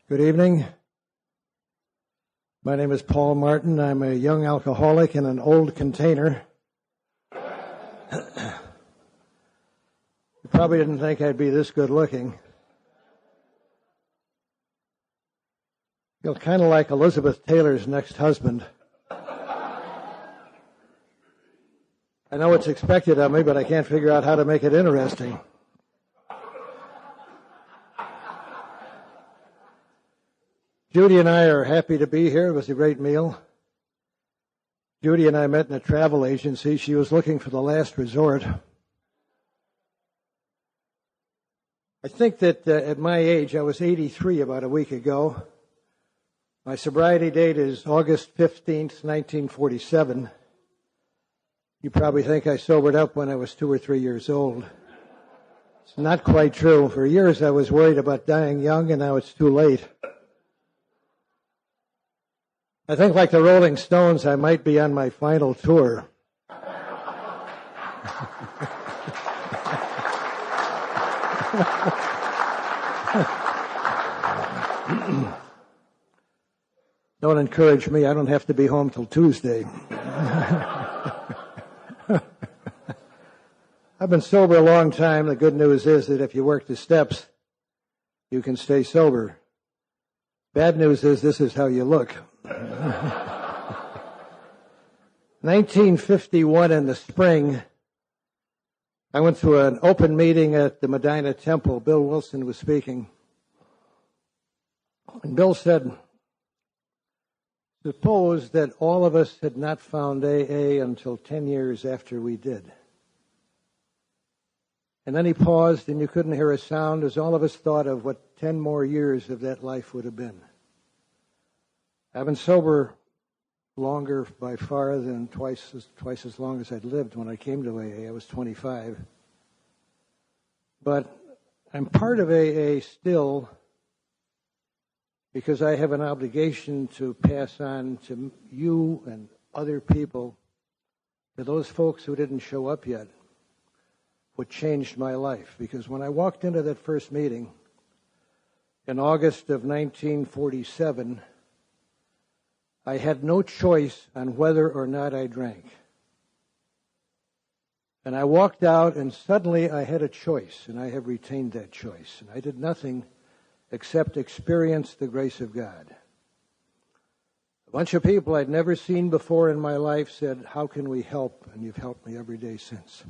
Good evening. My name is Paul Martin. I'm a young alcoholic in an old container. You probably didn't think I'd be this good looking. You're kind of like Elizabeth Taylor's next husband. I know it's expected of me, but I can't figure out how to make it interesting. Judy and I are happy to be here. It was a great meal. Judy and I met in a travel agency. She was looking for the last resort. I think that at my age, I was 83 about a week ago. My sobriety date is August 15th, 1947. You probably think I sobered up when I was 2 or 3 years old. It's not quite true. For years I was worried about dying young, and now it's too late. I think, like the Rolling Stones, I might be on my final tour. Don't encourage me. I don't have to be home till Tuesday. I've been sober a long time. The good news is that if you work the steps, you can stay sober. Bad news is this is how you look. 1951 in the spring, I went to an open meeting at the Medina Temple. Bill Wilson was speaking. And Bill said, suppose that all of us had not found AA until 10 years after we did. And then he paused, and you couldn't hear a sound as all of us thought of what 10 more years of that life would have been. I've been sober longer by far than twice as long as I'd lived when I came to AA. I was 25. But I'm part of AA still because I have an obligation to pass on to you and other people, to those folks who didn't show up yet, what changed my life. Because when I walked into that first meeting in August of 1947, I had no choice on whether or not I drank. And I walked out, and suddenly I had a choice, and I have retained that choice. And I did nothing except experience the grace of God. A bunch of people I'd never seen before in my life said, how can we help? And you've helped me every day since.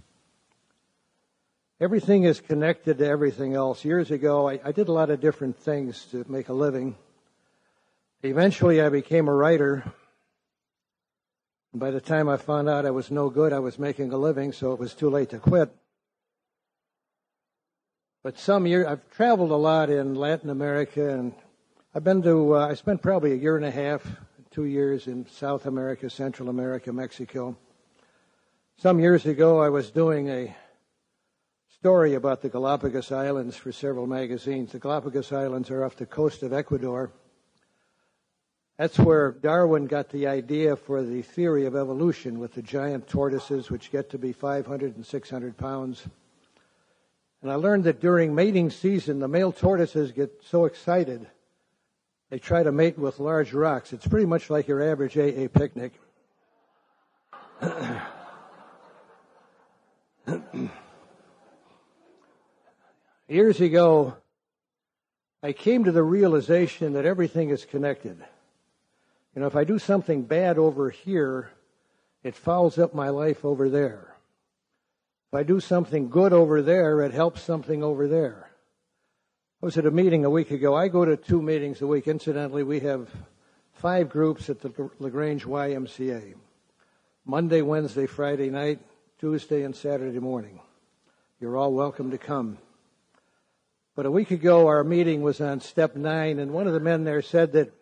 Everything is connected to everything else. Years ago, I did a lot of different things to make a living. Eventually, I became a writer. And by the time I found out I was no good, I was making a living, so it was too late to quit. But some years, I've traveled a lot in Latin America, and I spent probably a year and a half, 2 years in South America, Central America, Mexico. Some years ago, I was doing a story about the Galapagos Islands for several magazines. The Galapagos Islands are off the coast of Ecuador. That's where Darwin got the idea for the theory of evolution with the giant tortoises, which get to be 500 and 600 pounds. And I learned that during mating season, the male tortoises get so excited, they try to mate with large rocks. It's pretty much like your average AA picnic. Years ago, I came to the realization that everything is connected. You know, if I do something bad over here, it fouls up my life over there. If I do something good over there, it helps something over there. I was at a meeting a week ago. I go to 2 meetings a week. Incidentally, we have 5 groups at the LaGrange YMCA. Monday, Wednesday, Friday night, Tuesday, and Saturday morning. You're all welcome to come. But a week ago, our meeting was on step 9, and one of the men there said that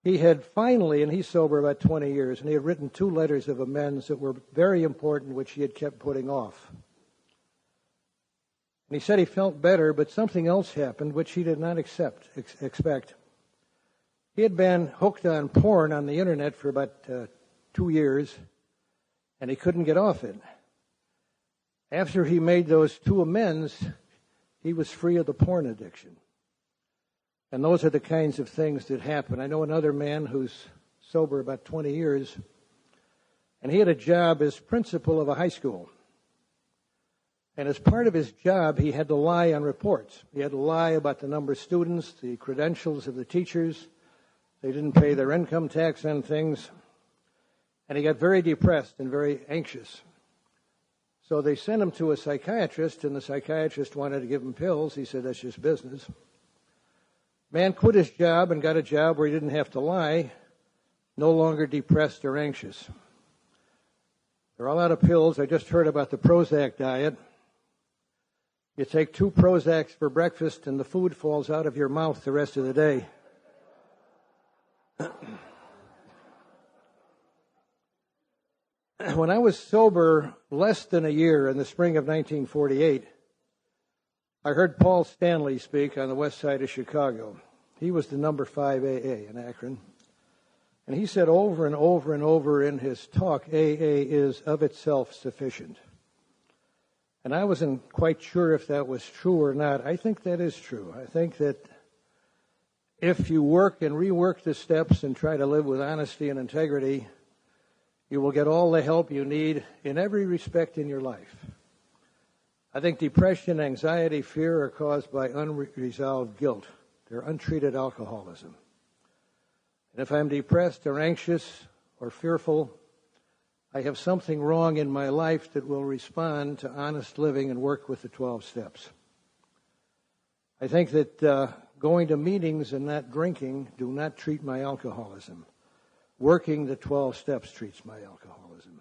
he had finally, and he's sober about 20 years, and he had written 2 letters of amends that were very important, which he had kept putting off. And he said he felt better, but something else happened, which he did not expect. He had been hooked on porn on the internet for about 2 years, and he couldn't get off it. After he made those 2 amends, he was free of the porn addiction. And those are the kinds of things that happen. I know another man who's sober about 20 years, and he had a job as principal of a high school. And as part of his job, he had to lie on reports. He had to lie about the number of students, the credentials of the teachers. They didn't pay their income tax on things. And he got very depressed and very anxious. So they sent him to a psychiatrist, and the psychiatrist wanted to give him pills. He said, that's just business. Man quit his job and got a job where he didn't have to lie, no longer depressed or anxious. There are a lot of pills. I just heard about the Prozac diet. You take 2 Prozacs for breakfast and the food falls out of your mouth the rest of the day. When I was sober less than a year in the spring of 1948, I heard Paul Stanley speak on the west side of Chicago. He was the number 5 AA in Akron. And he said over and over and over in his talk, AA is of itself sufficient. And I wasn't quite sure if that was true or not. I think that is true. I think that if you work and rework the steps and try to live with honesty and integrity, you will get all the help you need in every respect in your life. I think depression, anxiety, fear are caused by unresolved guilt. They're untreated alcoholism. And if I'm depressed or anxious or fearful, I have something wrong in my life that will respond to honest living and work with the 12 steps. I think that going to meetings and not drinking do not treat my alcoholism. Working the 12 steps treats my alcoholism.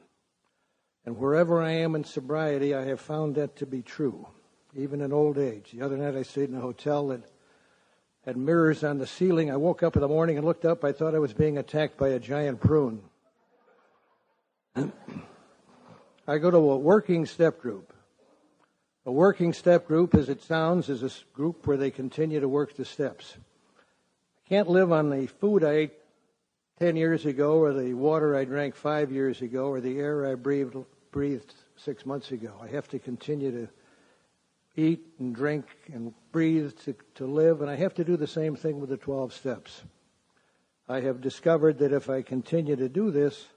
And wherever I am in sobriety, I have found that to be true, even in old age. The other night I stayed in a hotel that had mirrors on the ceiling. I woke up in the morning and looked up. I thought I was being attacked by a giant prune. I go to a working step group. A working step group, as it sounds, is a group where they continue to work the steps. I can't live on the food I ate 10 years ago, or the water I drank 5 years ago, or the air I breathed 6 months ago. I have to continue to eat and drink and breathe to live, and I have to do the same thing with the 12 steps. I have discovered that if I continue to do this,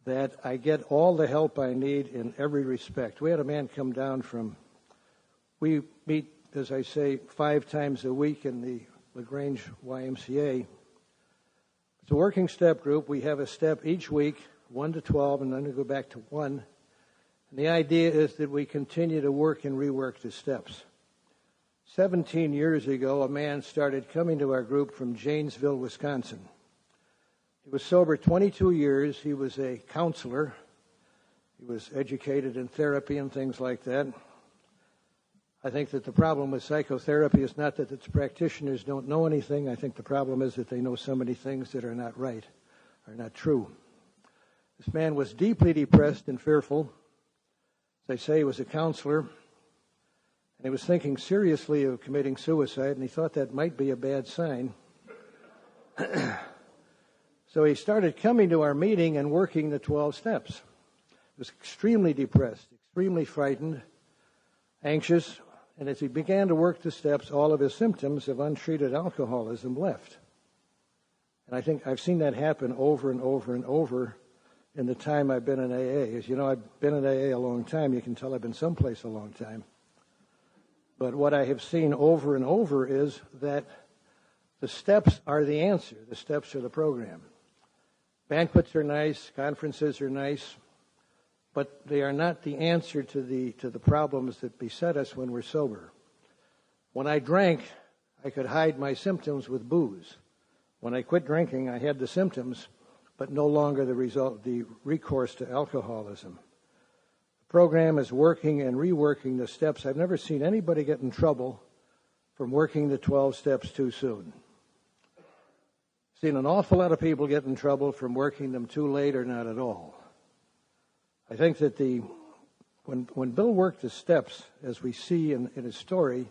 that I get all the help I need in every respect. We had a man come down we meet, as I say, 5 times a week in the LaGrange YMCA. It's a working step group. We have a step each week, 1 to 12, and then we go back to 1. And the idea is that we continue to work and rework the steps. 17 years ago, a man started coming to our group from Janesville, Wisconsin. He was sober 22 years. He was a counselor. He was educated in therapy and things like that. I think that the problem with psychotherapy is not that its practitioners don't know anything. I think the problem is that they know so many things that are not right, are not true. This man was deeply depressed and fearful. As I say, he was a counselor, and he was thinking seriously of committing suicide, and he thought that might be a bad sign. So he started coming to our meeting and working the 12 steps. He was extremely depressed, extremely frightened, anxious, and as he began to work the steps, all of his symptoms of untreated alcoholism left. And I think I've seen that happen over and over and over in the time I've been in AA. As you know, I've been in AA a long time. You can tell I've been someplace a long time. But what I have seen over and over is that the steps are the answer. The steps are the program. Banquets are nice, conferences are nice, but they are not the answer to the problems that beset us when we're sober. When I drank, I could hide my symptoms with booze. When I quit drinking, I had the symptoms, but no longer the recourse to alcoholism. The program is working and reworking the steps. I've never seen anybody get in trouble from working the 12 steps too soon. Seen an awful lot of people get in trouble from working them too late or not at all. I think that when Bill worked the steps, as we see in his story,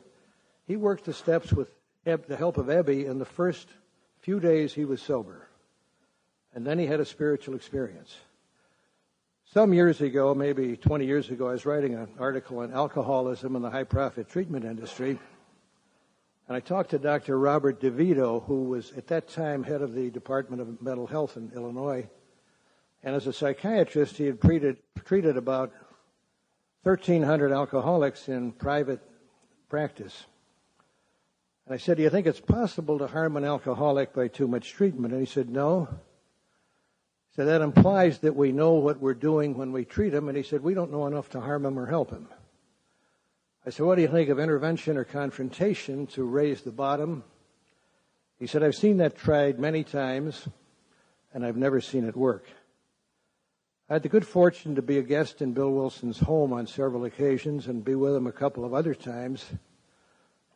he worked the steps with the help of Ebby in the first few days he was sober. And then he had a spiritual experience. Some years ago, maybe 20 years ago, I was writing an article on alcoholism and the high-profit treatment industry. And I talked to Dr. Robert DeVito, who was at that time head of the Department of Mental Health in Illinois. And as a psychiatrist, he had treated about 1,300 alcoholics in private practice. And I said, do you think it's possible to harm an alcoholic by too much treatment? And he said, no. He said, that implies that we know what we're doing when we treat him. And he said, we don't know enough to harm him or help him. I said, what do you think of intervention or confrontation to raise the bottom? He said, I've seen that tried many times, and I've never seen it work. I had the good fortune to be a guest in Bill Wilson's home on several occasions and be with him a couple of other times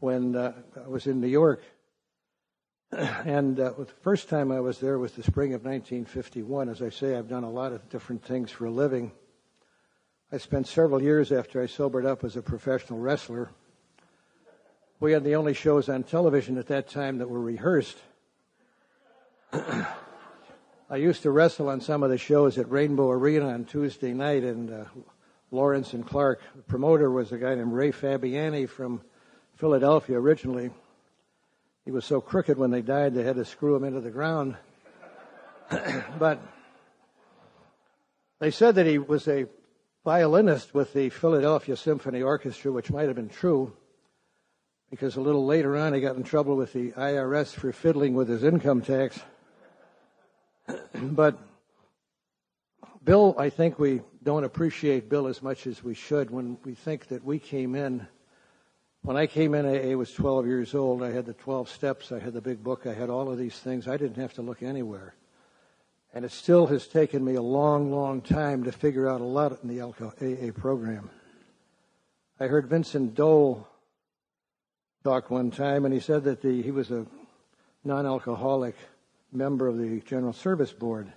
when I was in New York. And the first time I was there was the spring of 1951. As I say, I've done a lot of different things for a living. I spent several years after I sobered up as a professional wrestler. We had the only shows on television at that time that were rehearsed. I used to wrestle on some of the shows at Rainbow Arena on Tuesday night, and Lawrence and Clark. The promoter was a guy named Ray Fabiani from Philadelphia originally. He was so crooked when they died they had to screw him into the ground. But they said that he was a violinist with the Philadelphia Symphony Orchestra, which might have been true, because a little later on he got in trouble with the IRS for fiddling with his income tax. But Bill, I think we don't appreciate Bill as much as we should when we think that we came in. When I came in, I was 12 years old. I had the 12 steps. I had the big book. I had all of these things. I didn't have to look anywhere. And it still has taken me a long, long time to figure out a lot in the AA program. I heard Vincent Dole talk one time, and he said that he was a non-alcoholic member of the General Service Board. And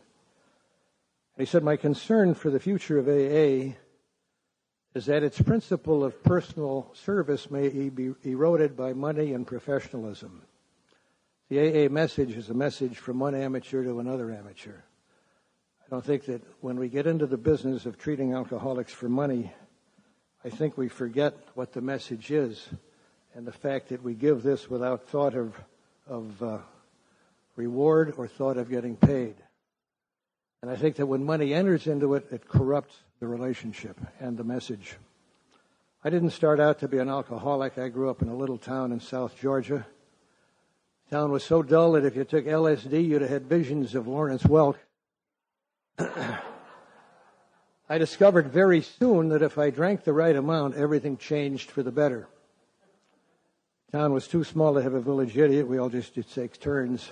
he said, my concern for the future of AA is that its principle of personal service may be eroded by money and professionalism. The AA message is a message from one amateur to another amateur. I don't think that when we get into the business of treating alcoholics for money, I think we forget what the message is and the fact that we give this without thought of reward or thought of getting paid. And I think that when money enters into it, it corrupts the relationship and the message. I didn't start out to be an alcoholic. I grew up in a little town in South Georgia. The town was so dull that if you took LSD, you'd have had visions of Lawrence Welk. I discovered very soon that if I drank the right amount, everything changed for the better. The town was too small to have a village idiot. We all just did take turns.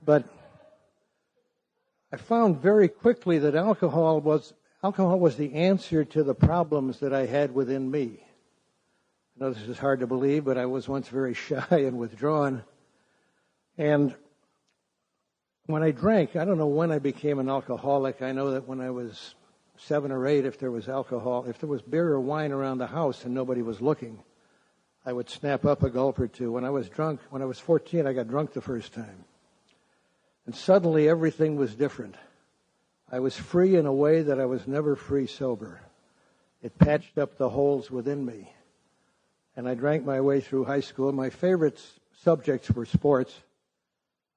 But I found very quickly that alcohol was the answer to the problems that I had within me. I know this is hard to believe, but I was once very shy and withdrawn. And when I drank, I don't know when I became an alcoholic. I know that when I was 7 or 8, if there was alcohol, if there was beer or wine around the house and nobody was looking, I would snap up a gulp or two. When I was 14, I got drunk the first time. And suddenly everything was different. I was free in a way that I was never free sober. It patched up the holes within me. And I drank my way through high school. My favorite subjects were sports.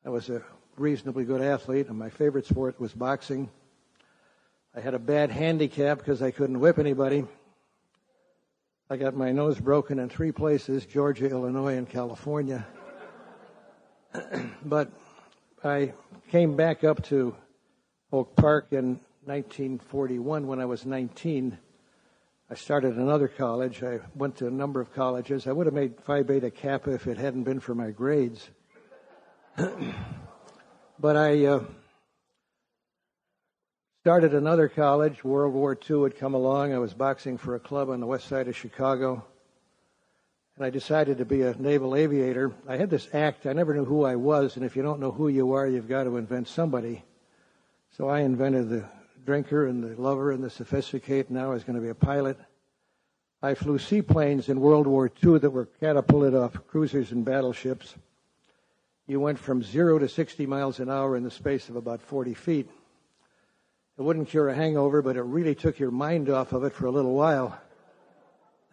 I was a reasonably good athlete, and my favorite sport was boxing. I had a bad handicap because I couldn't whip anybody. I got my nose broken in 3 places, Georgia, Illinois, and California. But I came back up to Oak Park in 1941 when I was 19. I started another college. I went to a number of colleges. I would have made Phi Beta Kappa if it hadn't been for my grades. But I started another college. World War II had come along. I was boxing for a club on the west side of Chicago. And I decided to be a naval aviator. I had this act. I never knew who I was. And if you don't know who you are, you've got to invent somebody. So I invented the drinker and the lover and the sophisticated. Now I was going to be a pilot. I flew seaplanes in World War II that were catapulted off cruisers and battleships. You went from 0 to 60 miles an hour in the space of about 40 feet. It wouldn't cure a hangover, but it really took your mind off of it for a little while.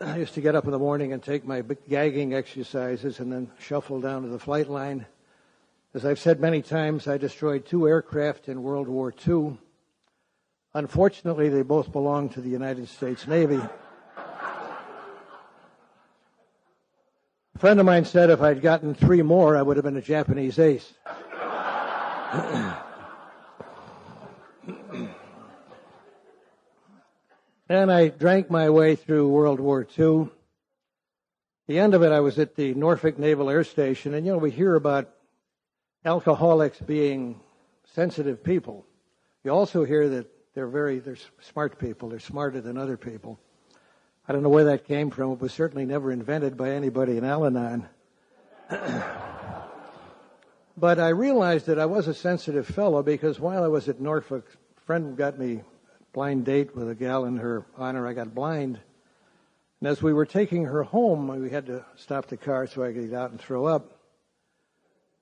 I used to get up in the morning and take my gagging exercises and then shuffle down to the flight line. As I've said many times, I destroyed 2 aircraft in World War II. Unfortunately, they both belonged to the United States Navy. A friend of mine said if I'd gotten 3 more, I would have been a Japanese ace. And I drank my way through World War II. The end of it, I was at the Norfolk Naval Air Station, and we hear about alcoholics being sensitive people. You also hear that they're smart people. They're smarter than other people. I don't know where that came from. It was certainly never invented by anybody in Al-Anon. But I realized that I was a sensitive fellow because while I was at Norfolk, a friend got me a blind date with a gal in her honor. I got blind. And as we were taking her home, we had to stop the car so I could get out and throw up.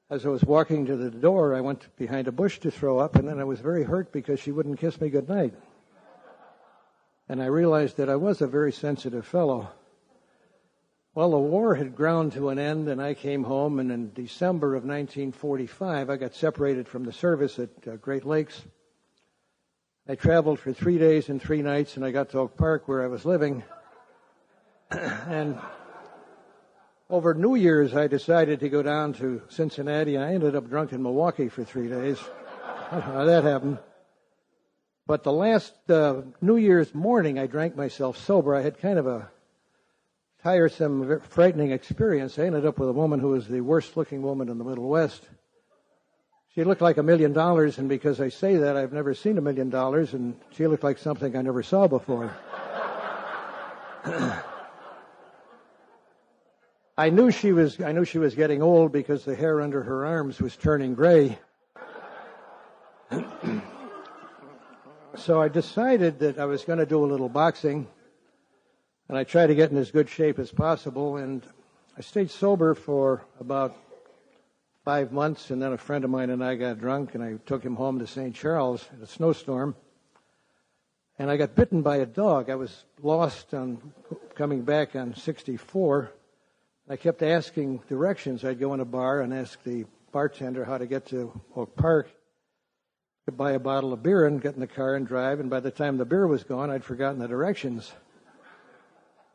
As I was walking to the door, I went behind a bush to throw up, and then I was very hurt because she wouldn't kiss me goodnight. And I realized that I was a very sensitive fellow. Well, the war had ground to an end, and I came home, and in December of 1945, I got separated from the service at Great Lakes. I traveled for 3 days and 3 nights, and I got to Oak Park where I was living. And over New Year's, I decided to go down to Cincinnati, and I ended up drunk in Milwaukee for 3 days. I don't know how that happened. But the last New Year's morning, I drank myself sober. I had kind of a tiresome, frightening experience. I ended up with a woman who was the worst-looking woman in the Middle West. She looked like $1 million, and because I say that, I've never seen $1 million, and she looked like something I never saw before. I knew she was getting old because the hair under her arms was turning gray. So I decided that I was going to do a little boxing, and I tried to get in as good shape as possible, and I stayed sober for about 5 months, and then a friend of mine and I got drunk, and I took him home to St. Charles in a snowstorm, and I got bitten by a dog. I was lost on coming back on 64. I kept asking directions. I'd go in a bar and ask the bartender how to get to Oak Park, to buy a bottle of beer and get in the car and drive, and by the time the beer was gone, I'd forgotten the directions.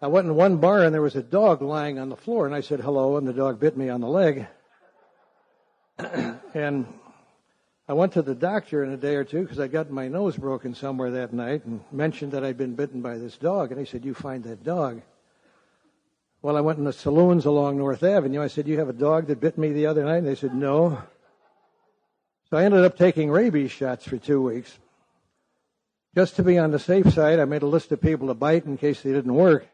I went in one bar, and there was a dog lying on the floor, and I said hello, and the dog bit me on the leg. And I went to the doctor in a day or two because I'd gotten my nose broken somewhere that night and mentioned that I'd been bitten by this dog, and he said, "You find that dog." Well, I went in the saloons along North Avenue. I said, "You have a dog that bit me the other night?" And they said, "No." So I ended up taking rabies shots for 2 weeks. Just to be on the safe side, I made a list of people to bite in case they didn't work.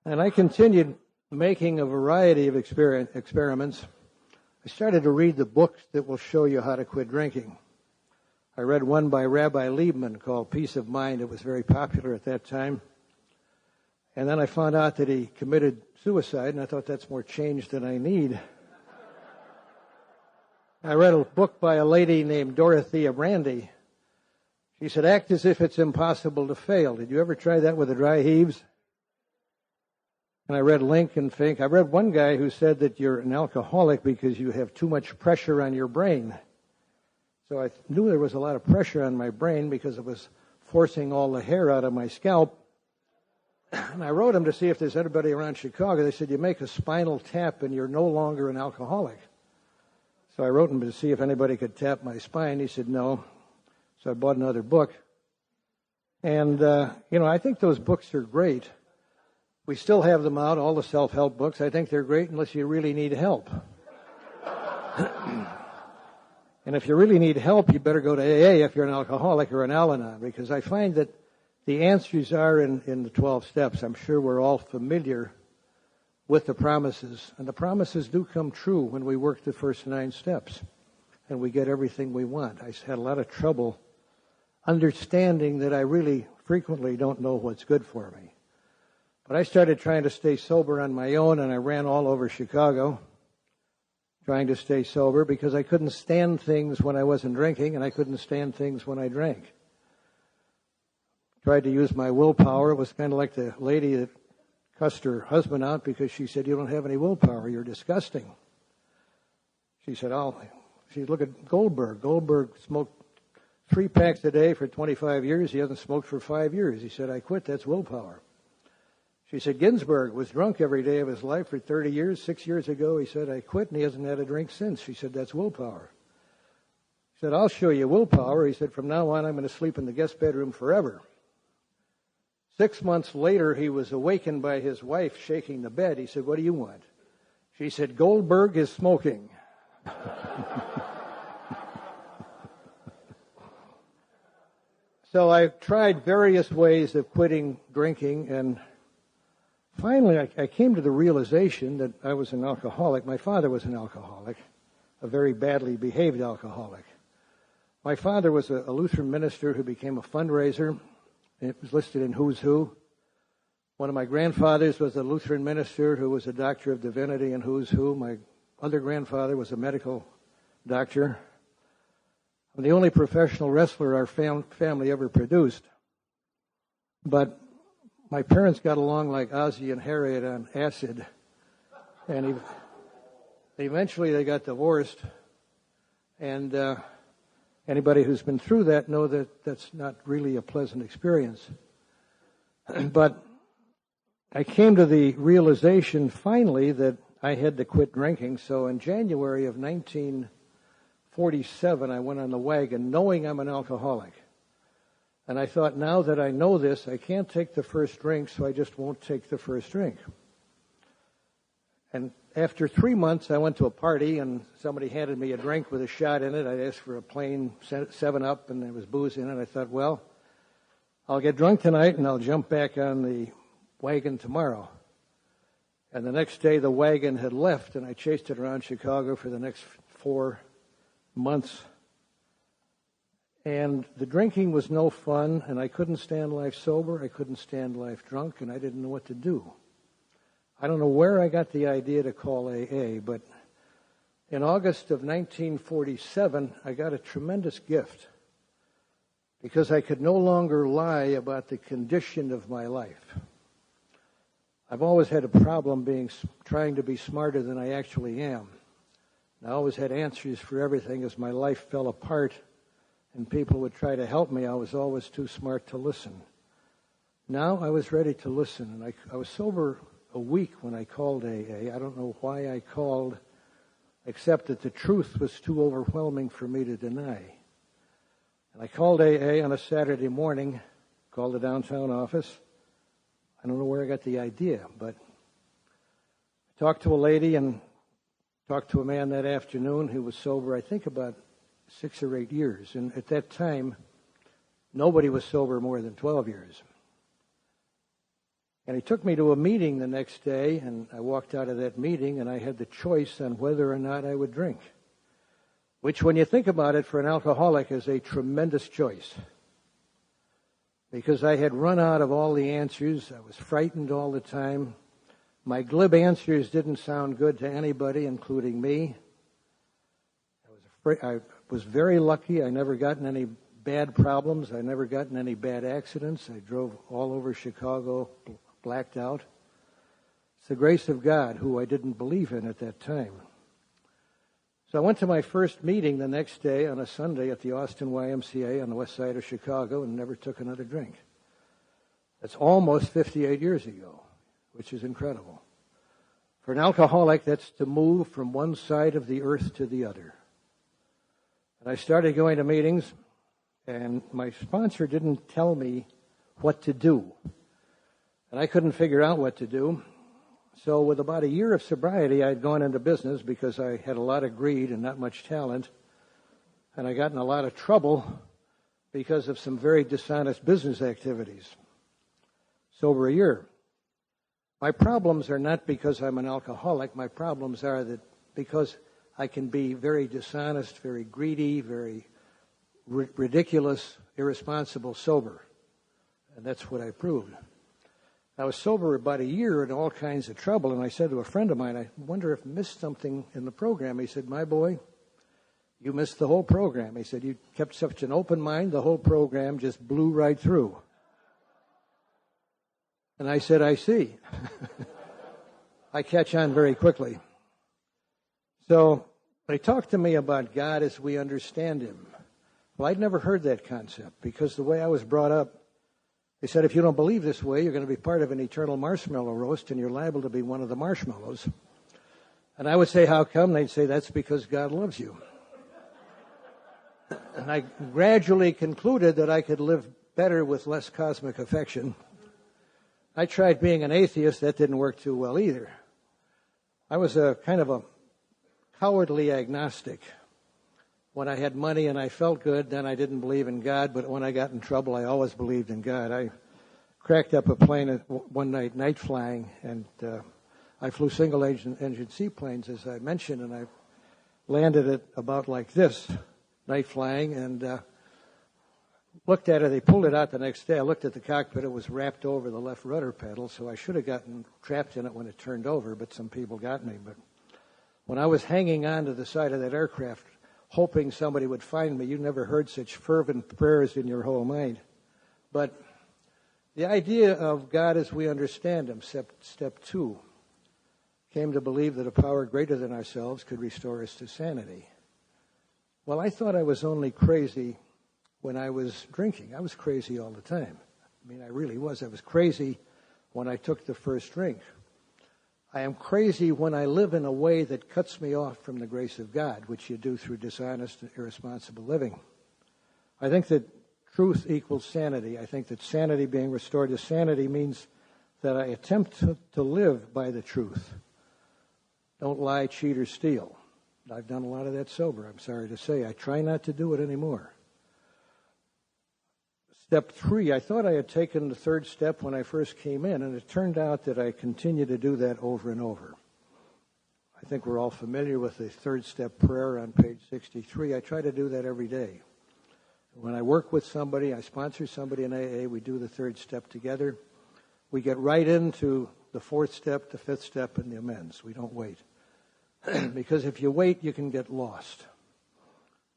And I continued making a variety of experiments. I started to read the books that will show you how to quit drinking. I read one by Rabbi Liebman called Peace of Mind. It was very popular at that time. And then I found out that he committed suicide, and I thought that's more change than I need. I read a book by a lady named Dorothea Brandy. She said, "Act as if it's impossible to fail." Did you ever try that with the dry heaves? And I read Lincoln Fink. I read one guy who said that you're an alcoholic because you have too much pressure on your brain. So I knew there was a lot of pressure on my brain because it was forcing all the hair out of my scalp. And I wrote him to see if there's anybody around Chicago. They said, "You make a spinal tap and you're no longer an alcoholic." So I wrote him to see if anybody could tap my spine. He said no. So I bought another book. And, I think those books are great. We still have them out, all the self-help books. I think they're great unless you really need help. And if you really need help, you better go to AA if you're an alcoholic or an Al-Anon, because I find that the answers are in the 12 steps. I'm sure we're all familiar with the promises, and the promises do come true when we work the first 9 steps, and we get everything we want. I had a lot of trouble understanding that I really frequently don't know what's good for me. But I started trying to stay sober on my own, and I ran all over Chicago trying to stay sober because I couldn't stand things when I wasn't drinking, and I couldn't stand things when I drank. tried to use my willpower. It was kind of like the lady that cussed her husband out because she said, "You don't have any willpower. You're disgusting." She said, look at Goldberg. Goldberg smoked 3 packs a day for 25 years. He hasn't smoked for 5 years. He said, "I quit. That's willpower." She said, Ginsburg was drunk every day of his life for 30 years. 6 years ago, he said, "I quit," and he hasn't had a drink since. She said, "That's willpower." He said, "I'll show you willpower." He said, "From now on, I'm going to sleep in the guest bedroom forever." 6 months later, he was awakened by his wife shaking the bed. He said, "What do you want?" She said, "Goldberg is smoking." So I tried various ways of quitting drinking, and finally I came to the realization that I was an alcoholic. My father was an alcoholic, a very badly behaved alcoholic. My father was a Lutheran minister who became a fundraiser. It was listed in Who's Who. One of my grandfathers was a Lutheran minister who was a doctor of divinity in Who's Who. My other grandfather was a medical doctor. I'm the only professional wrestler our family ever produced. But my parents got along like Ozzy and Harriet on acid. And eventually they got divorced. And anybody who's been through that know that that's not really a pleasant experience. But I came to the realization finally that I had to quit drinking. So in January of 1947, I went on the wagon knowing I'm an alcoholic. And I thought, now that I know this, I can't take the first drink, so I just won't take the first drink. And after 3 months, I went to a party, and somebody handed me a drink with a shot in it. I asked for a plain 7-Up, and there was booze in it. I thought, well, I'll get drunk tonight, and I'll jump back on the wagon tomorrow. And the next day, the wagon had left, and I chased it around Chicago for the next 4 months. And the drinking was no fun, and I couldn't stand life sober. I couldn't stand life drunk, and I didn't know what to do. I don't know where I got the idea to call AA, but in August of 1947, I got a tremendous gift because I could no longer lie about the condition of my life. I've always had a problem trying to be smarter than I actually am. I always had answers for everything. As my life fell apart and people would try to help me, I was always too smart to listen. Now I was ready to listen, and I was sober a week when I called AA. I don't know why I called, except that the truth was too overwhelming for me to deny. And I called AA on a Saturday morning, called the downtown office. I don't know where I got the idea, but I talked to a lady and talked to a man that afternoon who was sober, I think, about 6 or 8 years. And at that time, nobody was sober more than 12 years. And he took me to a meeting the next day, and I walked out of that meeting, and I had the choice on whether or not I would drink, which, when you think about it, for an alcoholic is a tremendous choice. Because I had run out of all the answers. I was frightened all the time. My glib answers didn't sound good to anybody, including me. I was very lucky. I never gotten any bad problems. I never gotten any bad accidents. I drove all over Chicago, blacked out. It's the grace of God, who I didn't believe in at that time. So I went to my first meeting the next day on a Sunday at the Austin YMCA on the west side of Chicago and never took another drink. That's almost 58 years ago, which is incredible. For an alcoholic, that's to move from one side of the earth to the other. And I started going to meetings, and my sponsor didn't tell me what to do. And I couldn't figure out what to do. So with about a year of sobriety, I had gone into business because I had a lot of greed and not much talent. And I got in a lot of trouble because of some very dishonest business activities. Sober a year. My problems are not because I'm an alcoholic. My problems are that because I can be very dishonest, very greedy, very ridiculous, irresponsible, sober. And that's what I proved. I was sober about a year in all kinds of trouble, and I said to a friend of mine, I wonder if I missed something in the program. He said, my boy, you missed the whole program. He said, you kept such an open mind, the whole program just blew right through. And I said, I see. I catch on very quickly. So they talked to me about God as we understand him. Well, I'd never heard that concept because the way I was brought up, they said, if you don't believe this way, you're going to be part of an eternal marshmallow roast and you're liable to be one of the marshmallows. And I would say, how come? They'd say, that's because God loves you. And I gradually concluded that I could live better with less cosmic affection. I tried being an atheist. That didn't work too well either. I was a kind of a cowardly agnostic. When I had money and I felt good, then I didn't believe in God. But when I got in trouble, I always believed in God. I cracked up a plane one night, night flying, and I flew single-engine seaplanes, as I mentioned, and I landed it about like this, night flying, and looked at it. They pulled it out the next day. I looked at the cockpit. It was wrapped over the left rudder pedal, so I should have gotten trapped in it when it turned over, but some people got me. But when I was hanging on to the side of that aircraft, hoping somebody would find me, you never heard such fervent prayers in your whole mind. But the idea of God as we understand him, step 2, came to believe that a power greater than ourselves could restore us to sanity. Well, I thought I was only crazy when I was drinking. I was crazy all the time. I mean, I really was. I was crazy when I took the first drink. I am crazy when I live in a way that cuts me off from the grace of God, which you do through dishonest and irresponsible living. I think that truth equals sanity. I think that sanity, being restored to sanity, means that I attempt to live by the truth. Don't lie, cheat, or steal. I've done a lot of that sober, I'm sorry to say. I try not to do it anymore. Step 3, I thought I had taken the third step when I first came in, and it turned out that I continue to do that over and over. I think we're all familiar with the third step prayer on page 63. I try to do that every day. When I work with somebody, I sponsor somebody in AA, we do the third step together. We get right into the fourth step, the fifth step, and the amends. We don't wait. Because if you wait, you can get lost.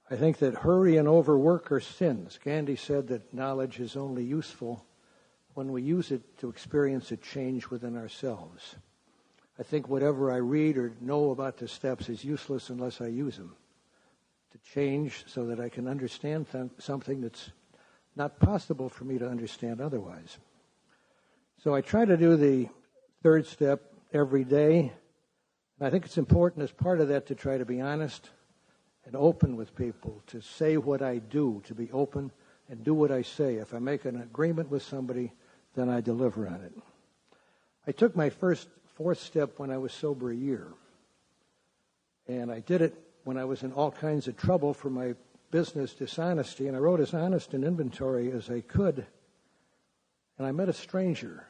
I think that hurry and overwork are sins. Gandhi said that knowledge is only useful when we use it to experience a change within ourselves. I think whatever I read or know about the steps is useless unless I use them to change so that I can understand something that's not possible for me to understand otherwise. So I try to do the third step every day. And I think it's important as part of that to try to be honest and open with people, to say what I do, to be open and do what I say. If I make an agreement with somebody, then I deliver on it. I took my fourth step when I was sober a year. And I did it when I was in all kinds of trouble for my business dishonesty. And I wrote as honest an inventory as I could. And I met a stranger.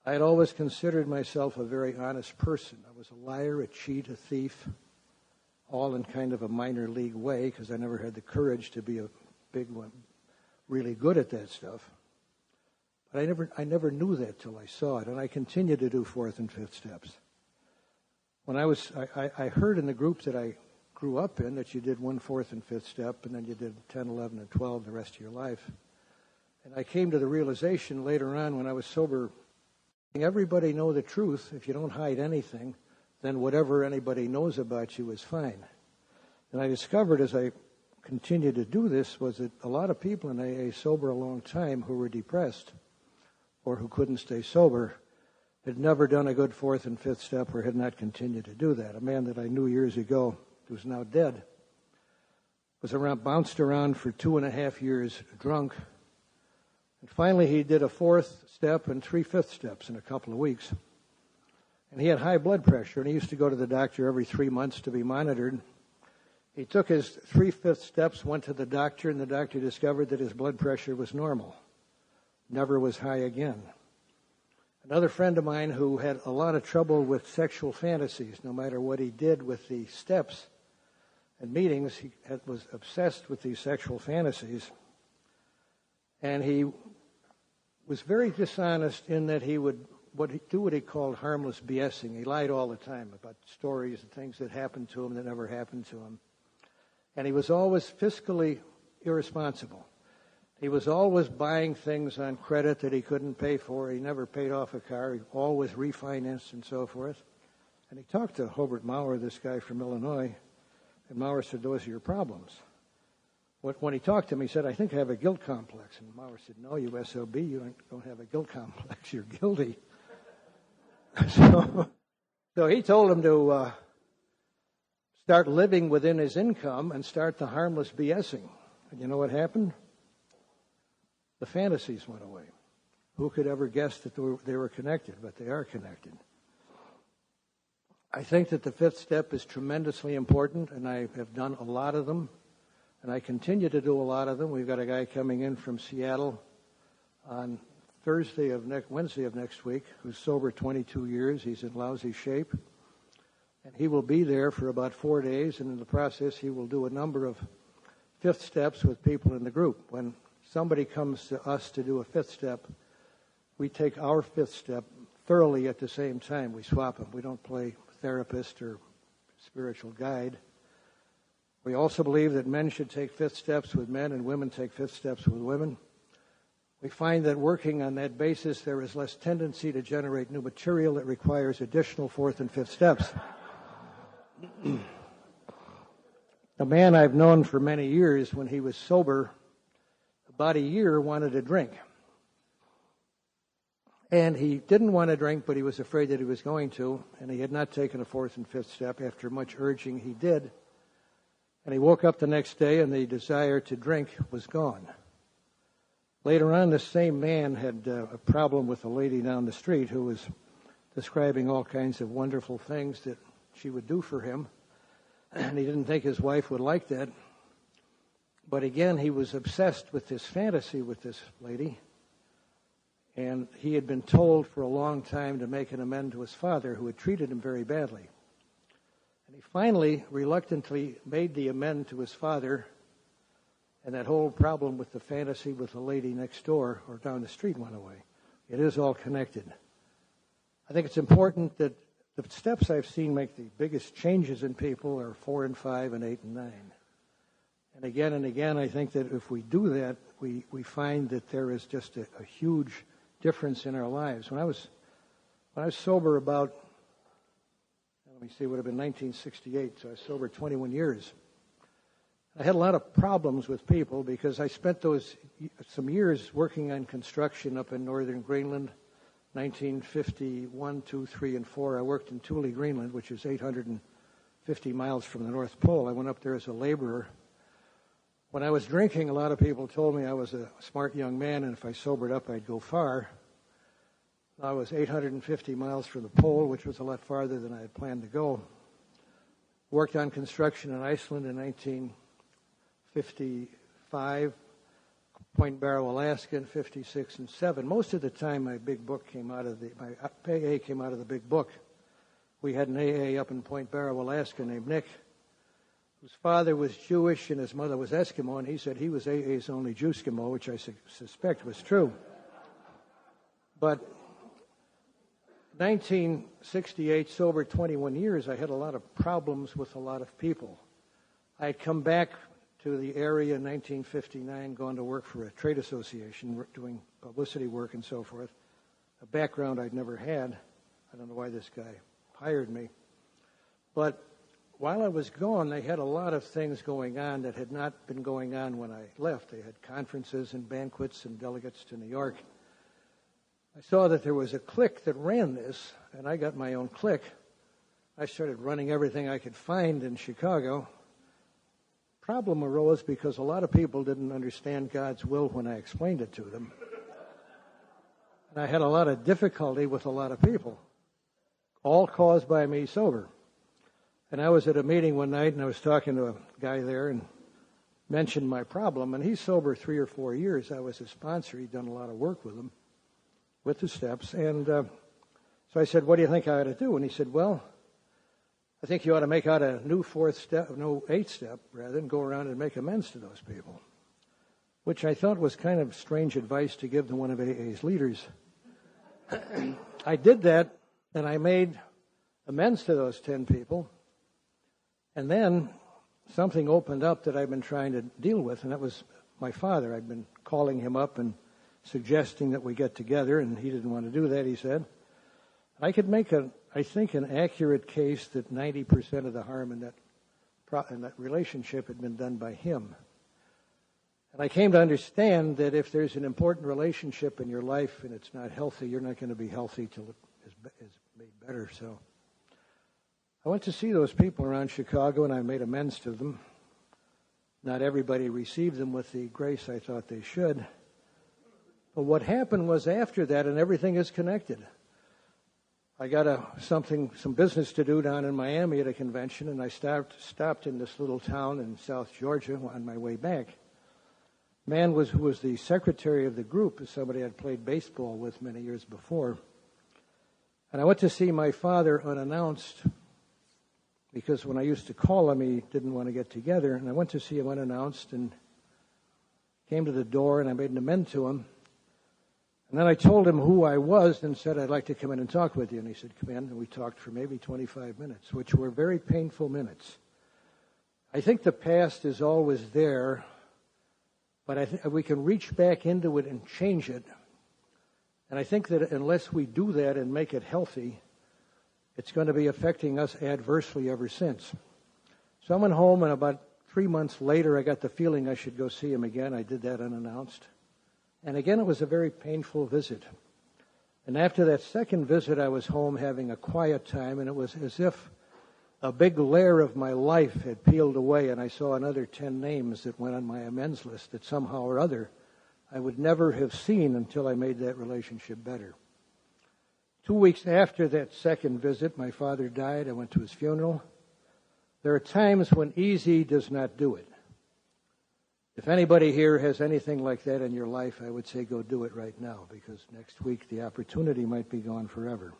I had always considered myself a very honest person. I was a liar, a cheat, a thief, all in kind of a minor league way because I never had the courage to be a big one, really good at that stuff. But I never knew that till I saw it, and I continued to do fourth and fifth steps. When I heard in the group that I grew up in that you did 1 4th and 5th step, and then you did 10, 11, and 12 the rest of your life. And I came to the realization later on when I was sober, everybody know the truth. If you don't hide anything, then whatever anybody knows about you is fine. And I discovered as I continued to do this was that a lot of people in AA sober a long time who were depressed or who couldn't stay sober had never done a good 4th and 5th step or had not continued to do that. A man that I knew years ago, who's now dead, bounced around for 2.5 years drunk. And finally he did a 4th step and 3 5th steps in a couple of weeks. And he had high blood pressure, and he used to go to the doctor every 3 months to be monitored. He took his 3 5th steps, went to the doctor, and the doctor discovered that his blood pressure was normal. Never was high again. Another friend of mine who had a lot of trouble with sexual fantasies, no matter what he did with the steps and meetings, he was obsessed with these sexual fantasies. And he was very dishonest in that he would do what he called harmless BSing. He lied all the time about stories and things that happened to him that never happened to him. And he was always fiscally irresponsible. He was always buying things on credit that he couldn't pay for. He never paid off a car. He always refinanced and so forth. And he talked to Hobart Maurer, this guy from Illinois, and Maurer said, those are your problems. When he talked to him, he said, I think I have a guilt complex. And Maurer said, no, you SOB, you don't have a guilt complex. You're guilty. So he told him to start living within his income and start the harmless BSing. And you know what happened? The fantasies went away. Who could ever guess that they were connected? But they are connected. I think that the fifth step is tremendously important, and I have done a lot of them, and I continue to do a lot of them. We've got a guy coming in from Seattle on Wednesday of next week, who's sober 22 years. He's in lousy shape, and he will be there for about 4 days, and in the process, he will do a number of fifth steps with people in the group. When somebody comes to us to do a fifth step, we take our fifth step thoroughly at the same time. We swap them. We don't play therapist or spiritual guide. We also believe that men should take fifth steps with men and women take fifth steps with women. We find that working on that basis, there is less tendency to generate new material that requires additional fourth and fifth steps. A man I've known for many years, when he was sober, about a year, wanted to drink. And he didn't want to drink, but he was afraid that he was going to, and he had not taken a fourth and fifth step. After much urging, he did. And he woke up the next day, and the desire to drink was gone. Later on, this same man had a problem with a lady down the street who was describing all kinds of wonderful things that she would do for him. And he didn't think his wife would like that. But again, he was obsessed with this fantasy with this lady. And he had been told for a long time to make an amends to his father, who had treated him very badly. And he finally, reluctantly, made the amends to his father, and that whole problem with the fantasy with the lady next door or down the street went away. It is all connected. I think it's important that the steps I've seen make the biggest changes in people are 4 and 5 and 8 and 9. And again, I think that if we do that, we find that there is just a huge difference in our lives. When I was sober about, let me see, it would have been 1968, so I was sober 21 years. I had a lot of problems with people because I spent some years working on construction up in northern Greenland. 1951, 2, 3, and 4, I worked in Thule, Greenland, which is 850 miles from the North Pole. I went up there as a laborer. When I was drinking, a lot of people told me I was a smart young man, and if I sobered up, I'd go far. I was 850 miles from the pole, which was a lot farther than I had planned to go. Worked on construction in Iceland in 1955, Point Barrow, Alaska in 56 and 7. Most of the time, my AA came out of the big book. We had an AA up in Point Barrow, Alaska, named Nick, whose father was Jewish and his mother was Eskimo, and he said he was AA's only Jewskimo, which I suspect was true. But 1968, sober 21 years, I had a lot of problems with a lot of people. I had come back to the area in 1959, gone to work for a trade association, doing publicity work and so forth, a background I'd never had. I don't know why this guy hired me. But while I was gone, they had a lot of things going on that had not been going on when I left. They had conferences and banquets and delegates to New York. I saw that there was a clique that ran this, and I got my own clique. I started running everything I could find in Chicago. Problem arose because a lot of people didn't understand God's will when I explained it to them. And I had a lot of difficulty with a lot of people, all caused by me sober. And I was at a meeting one night, and I was talking to a guy there and mentioned my problem. And he's sober 3 or 4 years. I was his sponsor. He'd done a lot of work with him, with the steps. And so I said, what do you think I ought to do? And he said, well, I think you ought to make out a new 8th step, rather than go around and make amends to those people, which I thought was kind of strange advice to give to one of AA's leaders. I did that, and I made amends to those 10 people. And then something opened up that I've been trying to deal with, and that was my father. I'd been calling him up and suggesting that we get together, and he didn't want to do that, he said. I could make, I think, an accurate case that 90% of the harm in that relationship had been done by him. And I came to understand that if there's an important relationship in your life and it's not healthy, you're not going to be healthy till it is made better. So I went to see those people around Chicago, and I made amends to them. Not everybody received them with the grace I thought they should. But what happened was after that, and everything is connected, I got some business to do down in Miami at a convention, and I stopped in this little town in South Georgia on my way back. Man who was the secretary of the group is somebody I'd played baseball with many years before. And I went to see my father unannounced, because when I used to call him, he didn't want to get together. And I went to see him unannounced and came to the door, and I made an amend to him. And then I told him who I was and said, I'd like to come in and talk with you. And he said, come in. And we talked for maybe 25 minutes, which were very painful minutes. I think the past is always there, but we can reach back into it and change it. And I think that unless we do that and make it healthy, it's going to be affecting us adversely ever since. So I went home, and about 3 months later, I got the feeling I should go see him again. I did that unannounced. And again, it was a very painful visit. And after that second visit, I was home having a quiet time, and it was as if a big layer of my life had peeled away, and I saw another 10 names that went on my amends list that somehow or other I would never have seen until I made that relationship better. 2 weeks after that second visit, my father died. I went to his funeral. There are times when easy does not do it. If anybody here has anything like that in your life, I would say go do it right now, because next week the opportunity might be gone forever.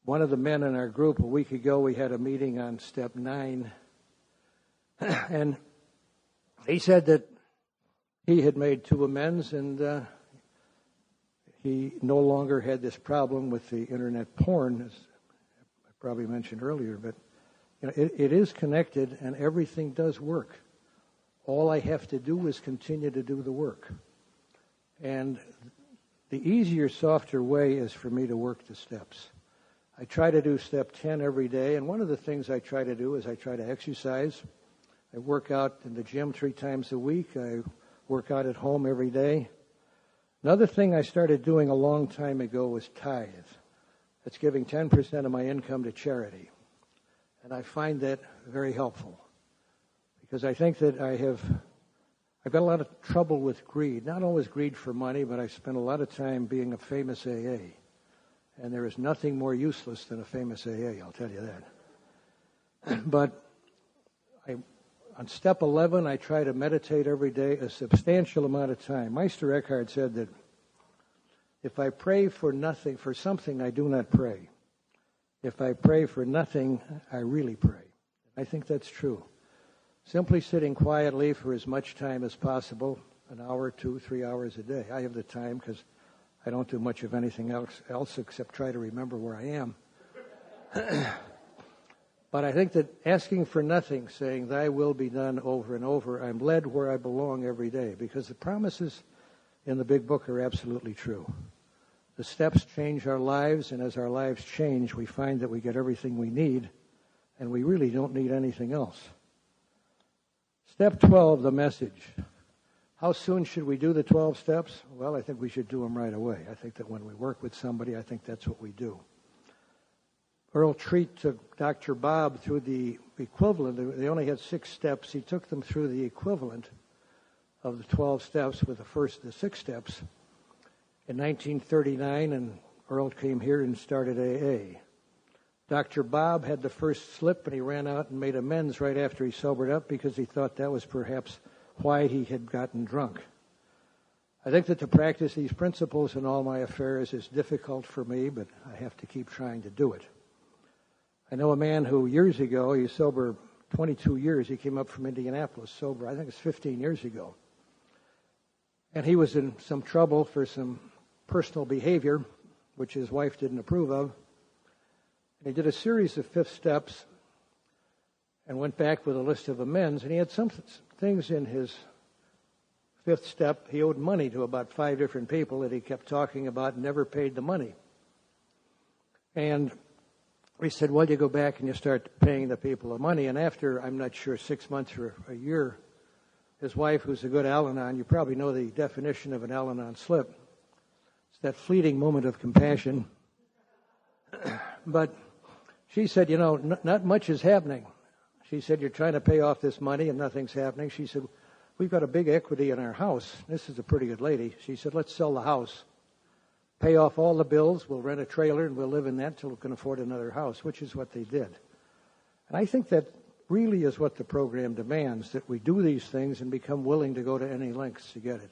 One of the men in our group, a week ago, we had a meeting on step 9, and he said that he had made 2 amends, and he no longer had this problem with the internet porn, as I probably mentioned earlier, but it is connected, and everything does work. All I have to do is continue to do the work. And the easier, softer way is for me to work the steps. I try to do step 10 every day, and one of the things I try to do is I try to exercise. I work out in the gym 3 times a week. I work out at home every day. Another thing I started doing a long time ago was tithe. That's giving 10% of my income to charity. And I find that very helpful, because I think that I've got a lot of trouble with greed. Not always greed for money, but I spent a lot of time being a famous AA. And there is nothing more useless than a famous AA, I'll tell you that. But on step 11, I try to meditate every day a substantial amount of time. Meister Eckhart said that if I pray for something, I do not pray. If I pray for nothing, I really pray. I think that's true. Simply sitting quietly for as much time as possible, an hour, 2, 3 hours a day. I have the time because I don't do much of anything else except try to remember where I am. But I think that asking for nothing, saying, thy will be done over and over, I'm led where I belong every day, because the promises in the big book are absolutely true. The steps change our lives, and as our lives change, we find that we get everything we need, and we really don't need anything else. Step 12, the message. How soon should we do the 12 steps? Well, I think we should do them right away. I think that when we work with somebody, I think that's what we do. Earl Treat took Dr. Bob through the equivalent. They only had 6 steps. He took them through the equivalent of the 12 steps with the 6 steps in 1939, and Earl came here and started AA. Dr. Bob had the first slip, and he ran out and made amends right after he sobered up, because he thought that was perhaps why he had gotten drunk. I think that to practice these principles in all my affairs is difficult for me, but I have to keep trying to do it. I know a man who years ago, he's sober 22 years, he came up from Indianapolis sober, I think it's 15 years ago. And he was in some trouble for some personal behavior, which his wife didn't approve of. And he did a series of 5 steps and went back with a list of amends, and he had some things in his fifth step, he owed money to about 5 different people that he kept talking about and never paid the money. And we said, well, you go back and you start paying the people the money. And after, I'm not sure, 6 months or a year, his wife, who's a good Al-Anon, you probably know the definition of an Al-Anon slip. It's that fleeting moment of compassion. But she said, you know, not much is happening. She said, you're trying to pay off this money and nothing's happening. She said, we've got a big equity in our house. This is a pretty good lady. She said, let's sell the house, pay off all the bills, we'll rent a trailer, and we'll live in that until we can afford another house, which is what they did. And I think that really is what the program demands, that we do these things and become willing to go to any lengths to get it.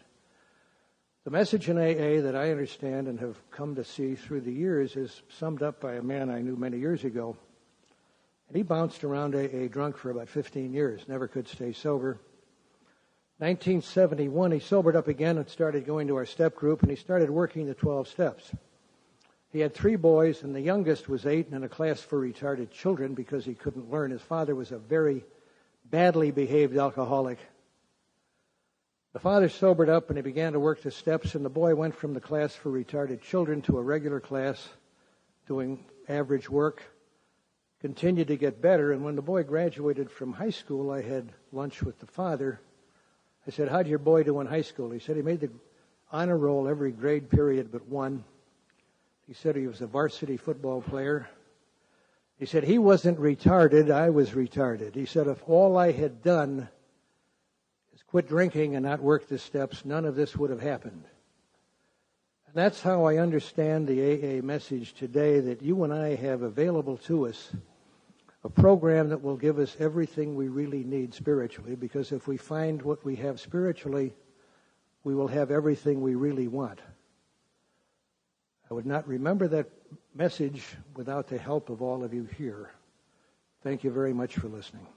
The message in AA that I understand and have come to see through the years is summed up by a man I knew many years ago. And he bounced around AA drunk for about 15 years, never could stay sober. 1971, he sobered up again and started going to our step group, and he started working the 12 steps. He had 3 boys, and the youngest was 8 and in a class for retarded children because he couldn't learn. His father was a very badly behaved alcoholic. The father sobered up, and he began to work the steps, and the boy went from the class for retarded children to a regular class, doing average work, continued to get better, and when the boy graduated from high school, I had lunch with the father. I said, how'd your boy do in high school? He said he made the honor roll every grade period but one. He said he was a varsity football player. He said he wasn't retarded, I was retarded. He said if all I had done is quit drinking and not work the steps, none of this would have happened. And that's how I understand the AA message today, that you and I have available to us a program that will give us everything we really need spiritually, because if we find what we have spiritually, we will have everything we really want. I would not remember that message without the help of all of you here. Thank you very much for listening.